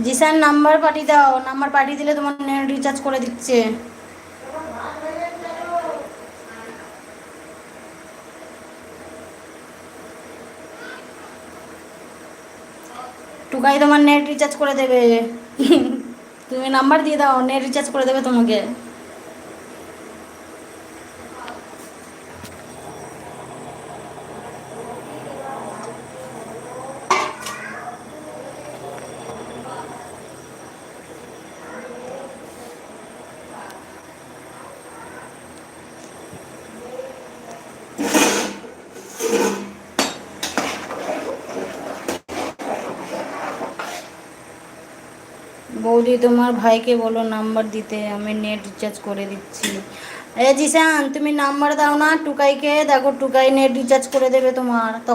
Jisan number পাঠিয়ে দাও, number পাঠিয়ে দিলে তোমার নেট রিচার্জ করে দিচ্ছে। টুকাই তোমার নেট রিচার্জ করে দেবে। তুমি নাম্বার দিয়ে দাও, নেট রিচার্জ করে দেবে তোমাকে। বৌদি তোমার ভাইকে বলো নাম্বার দিতে, আমি নেট রিচার্জ করে দিচ্ছি। জিসান তুমি নাম্বার দাও না টুকাইকে, দেখো টুকাই নেট রিচার্জ করে দেবে তোমার তখন।